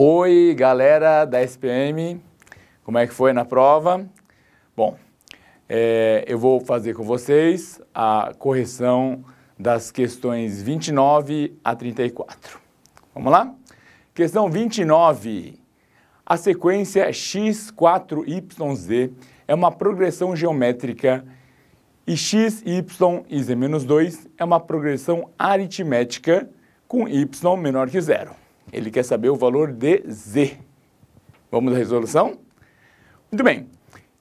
Oi, galera da SPM, como é que foi na prova? Bom, eu vou fazer com vocês a correção das questões 29 a 34. Vamos lá? Questão 29. A sequência x4yz é uma progressão geométrica e x, y e z-2 é uma progressão aritmética com y menor que zero. Ele quer saber o valor de z. Vamos à resolução? Muito bem.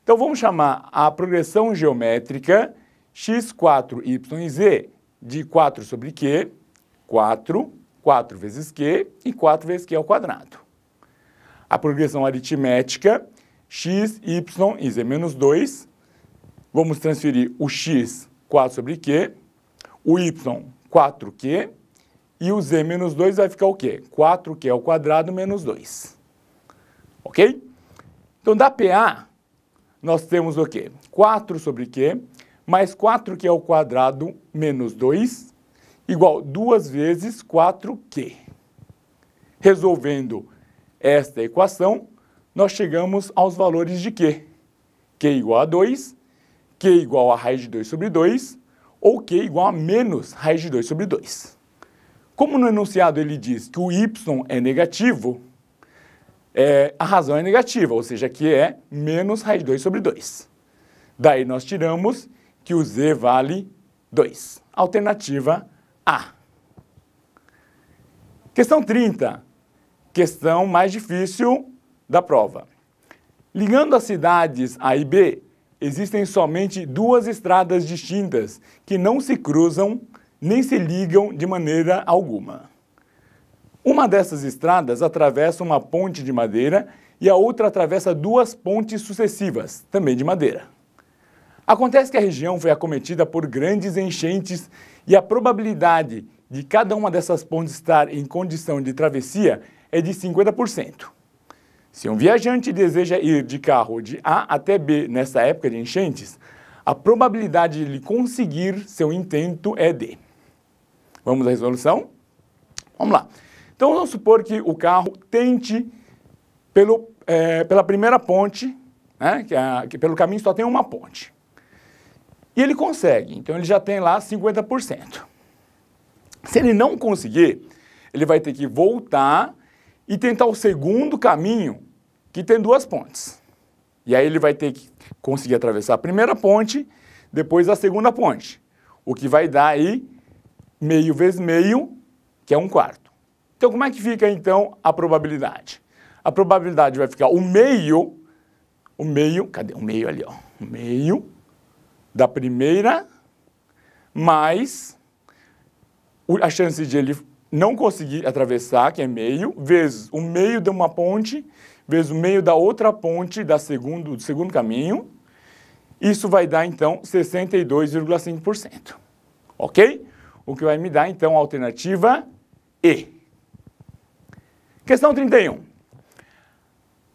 Então, vamos chamar a progressão geométrica x4yz de 4 sobre q, 4 vezes q e 4 vezes q ao quadrado. A progressão aritmética x, y e z-2, vamos transferir o x, 4 sobre q, o y, 4q, e o z-2 vai ficar o quê? 4q ao quadrado menos 2. Ok? Então, da PA, nós temos o quê? 4 sobre q mais 4q ao quadrado menos 2, igual 2 vezes 4q. Resolvendo esta equação, nós chegamos aos valores de q. q igual a 2, q igual a raiz de 2 sobre 2, ou q igual a menos raiz de 2 sobre 2. Como no enunciado ele diz que o y é negativo, a razão é negativa, ou seja, que é menos raiz de 2 sobre 2. Daí nós tiramos que o z vale 2. Alternativa A. Questão 30. Questão mais difícil da prova. Ligando as cidades A e B, existem somente duas estradas distintas que não se cruzam nem se ligam de maneira alguma. Uma dessas estradas atravessa uma ponte de madeira e a outra atravessa duas pontes sucessivas, também de madeira. Acontece que a região foi acometida por grandes enchentes e a probabilidade de cada uma dessas pontes estar em condição de travessia é de 50%. Se um viajante deseja ir de carro de A até B nessa época de enchentes, a probabilidade de ele conseguir seu intento é D. Vamos à resolução? Vamos lá. Então, vamos supor que o carro tente pela primeira ponte, né, que pelo caminho só tem uma ponte. E ele consegue, então ele já tem lá 50%. Se ele não conseguir, ele vai ter que voltar e tentar o segundo caminho, que tem duas pontes. E aí ele vai ter que conseguir atravessar a primeira ponte, depois a segunda ponte, o que vai dar aí meio vezes meio, que é 1/4. Então, como é que fica, então, a probabilidade? A probabilidade vai ficar o meio, cadê o meio ali, ó? O meio da primeira, mais a chance de ele não conseguir atravessar, que é meio, vezes o meio de uma ponte, vezes o meio da outra ponte do segundo caminho. Isso vai dar, então, 62,5%. Ok? O que vai me dar, então, a alternativa E. Questão 31.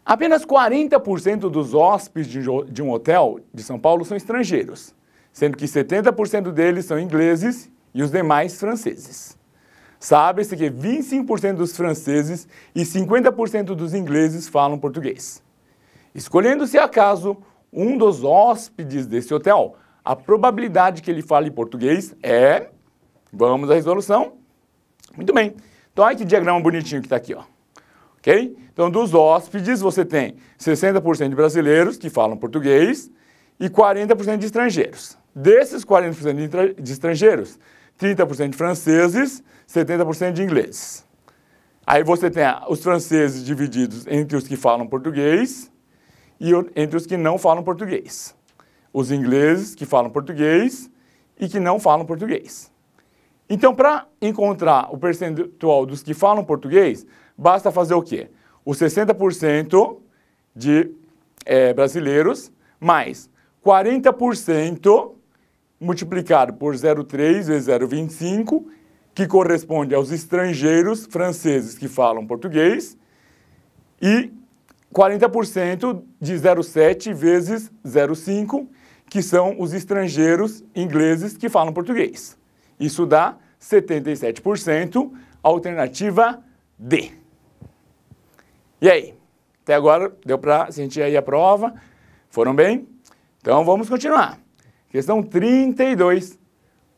Apenas 40% dos hóspedes de um hotel de São Paulo são estrangeiros, sendo que 70% deles são ingleses e os demais franceses. Sabe-se que 25% dos franceses e 50% dos ingleses falam português. Escolhendo, se acaso, um dos hóspedes desse hotel, a probabilidade que ele fale português é... Vamos à resolução? Muito bem. Então, olha que diagrama bonitinho que está aqui, ó. Ok? Então, dos hóspedes, você tem 60% de brasileiros que falam português e 40% de estrangeiros. Desses 40% de estrangeiros, 30% de franceses, 70% de ingleses. Aí você tem os franceses divididos entre os que falam português e entre os que não falam português. Os ingleses que falam português e que não falam português. Então, para encontrar o percentual dos que falam português, basta fazer o quê? Os 60% de brasileiros mais 40% multiplicado por 0,3 vezes 0,25, que corresponde aos estrangeiros franceses que falam português, e 40% de 0,7 vezes 0,5, que são os estrangeiros ingleses que falam português. Isso dá 77%, alternativa D. E aí? Até agora deu para sentir aí a prova? Foram bem? Então vamos continuar. Questão 32.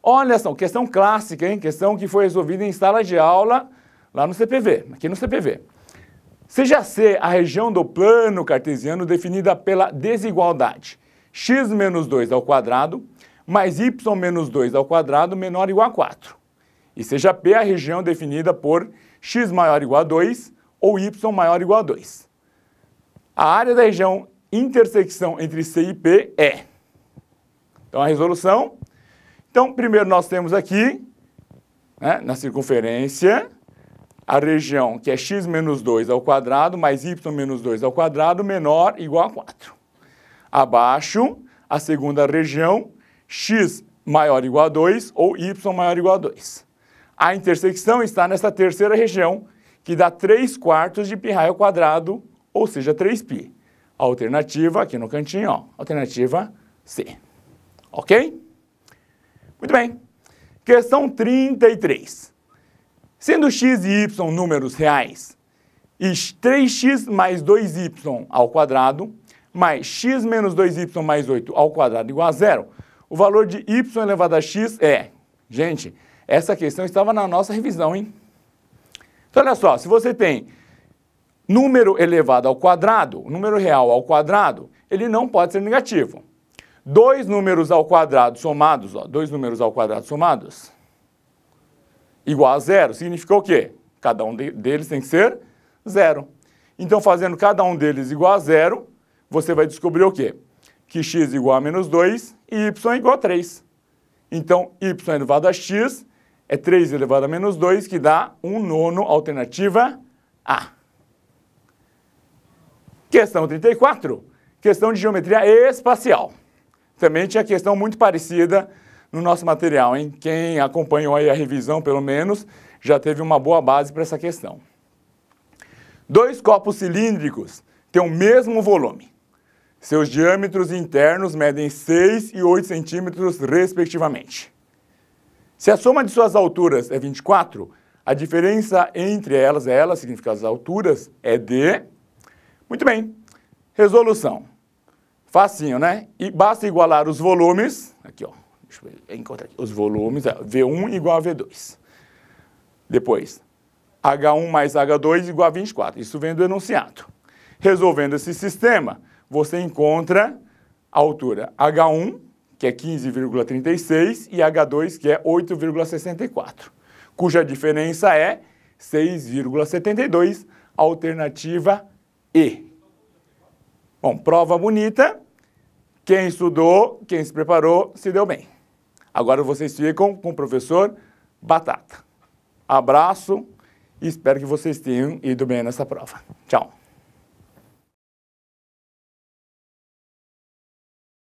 Olha só, questão clássica, hein? Questão que foi resolvida em sala de aula lá no CPV, aqui no CPV. Seja C a região do plano cartesiano definida pela desigualdade x menos 2 ao quadrado mais y menos 2 ao quadrado menor ou igual a 4. E seja P a região definida por x maior ou igual a 2 ou y maior ou igual a 2. A área da região intersecção entre C e P é. Então, a resolução. Então, primeiro nós temos aqui, né, na circunferência, a região que é x menos 2 ao quadrado mais y menos 2 ao quadrado menor ou igual a 4. Abaixo, a segunda região, x maior ou igual a 2 ou y maior ou igual a 2. A intersecção está nessa terceira região, que dá 3/4 de π raio ao quadrado, ou seja, 3π. A alternativa, aqui no cantinho, ó, alternativa C. Ok? Muito bem. Questão 33. Sendo x e y números reais, e 3x mais 2y ao quadrado, mais x menos 2y mais 8 ao quadrado igual a 0, o valor de y elevado a x é... Gente, essa questão estava na nossa revisão, hein? Então, olha só, se você tem número elevado ao quadrado, número real ao quadrado, ele não pode ser negativo. Dois números ao quadrado somados, ó, dois números ao quadrado somados, igual a 0, significa o quê? Cada um deles tem que ser 0. Então, fazendo cada um deles igual a 0, você vai descobrir o quê? Que x igual a menos 2 e y igual a 3. Então, y elevado a x é 3 elevado a menos 2, que dá 1/9, alternativa A. Questão 34, questão de geometria espacial. Também tinha questão muito parecida no nosso material, hein? Quem acompanhou aí a revisão, pelo menos, já teve uma boa base para essa questão. Dois copos cilíndricos têm o mesmo volume. Seus diâmetros internos medem 6 e 8 centímetros, respectivamente. Se a soma de suas alturas é 24, a diferença entre elas, significa as alturas, é de... Muito bem. Resolução. Facinho, né? E basta igualar os volumes, aqui ó, deixa eu encontrar aqui, os volumes, V1 igual a V2. Depois, H1 mais H2 igual a 24, isso vem do enunciado. Resolvendo esse sistema, você encontra a altura H1, que é 15,36, e H2, que é 8,64, cuja diferença é 6,72, alternativa E. Bom, prova bonita. Quem estudou, quem se preparou, se deu bem. Agora vocês ficam com o professor Batata. Abraço e espero que vocês tenham ido bem nessa prova. Tchau.